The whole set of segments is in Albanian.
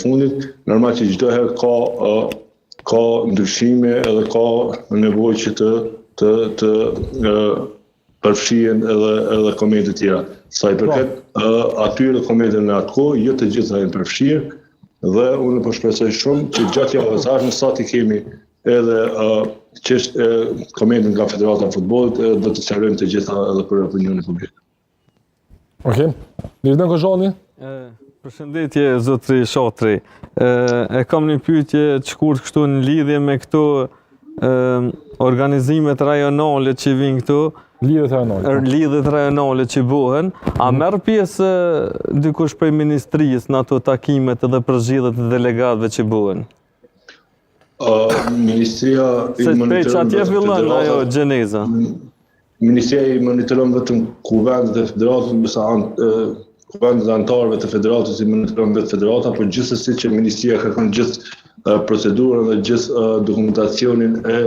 fundit, normal që çdo herë ka ndryshime edhe ka nevojë që të përfshihen edhe komente të tjera. Sa i përket atyre komenteve në atë kohë, jo të gjitha janë përfshirë dhe unë po shpresoj shumë që gjatë javës ardhshme sa të kemi edhe komente nga Federata e Futbollit do të sqarojmë të gjitha edhe për opinionin publik. Okej. Mirë Kozhani? Përshëndetje zotri Shatri. E kam një pyetje të shkurt kështu në lidhje me këto organizimet rajonale që vinë këtu. Lidhet rajonale që bëhen, a merr pjesë dikush prej ministrisë në ato takimet edhe përzgjedhjet e delegatëve që bëhen? Ministria i monitoron atje fillon ajo gjeneza. Ministria i monitoron vetëm kuvendet e federatës, ndërsa kuvendet e anëtarëve të federatës i monitoron vetë federata, por gjithsesi që ministria kërkon gjithë procedurën dhe gjithë dokumentacionin e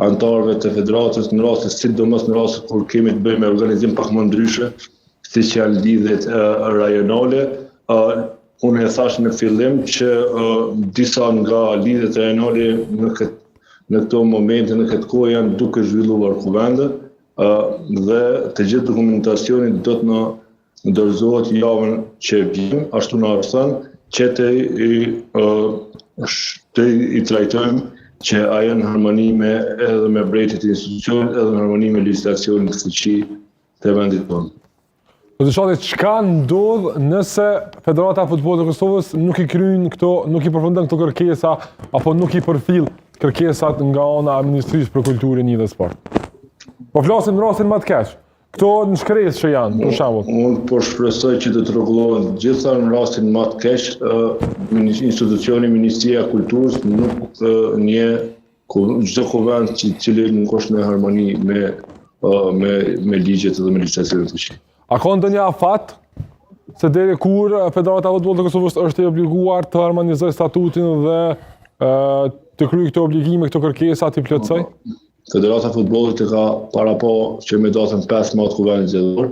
anëtarëve të federatës në raste sidomos në raste kur kemi të bëjmë me organizim pak më ndryshe, siç janë lidhjet rajonale. Unë e thash në fillim që disa nga lidhjet rajonale në këto momente, në këtë kohë janë duke zhvilluar kuvende dhe të gjithë dokumentacioni do të na dorëzohet javën që vjen, ashtu na thënë që i trajtojmë që ajo në harmoni edhe me brejtjet e institucionit, edhe në harmoni me legjislacionin të fuqi të vendit tonë. Po të shohë çka ndodh nëse Federata e Futbollit të Kosovës nuk i kryen këto, nuk i përfundon këto kërkesa apo nuk i përfill kërkesat nga ana e Ministrisë për Kulturën dhe Sport. Po flasim në rastin më të keq. Këto në shkresë që janë, për shembull. Unë po shpresoj që të rregullohen gjitha në rastin më të keq, institucioni Ministria e Kulturës nuk një çdo kuvend i cili nuk është në harmoni me ligjet dhe me legjislacionin e fuqi. A ka ndonjë afat se deri kur Federata e Futbollit të Kosovës është e obliguar të harmonizojë statutin dhe të kryejë këto obligime, këto kërkesa të plotësoj? Federata e Futbollit ka para po që me datën 5 Mart kuvendin zgjedhor,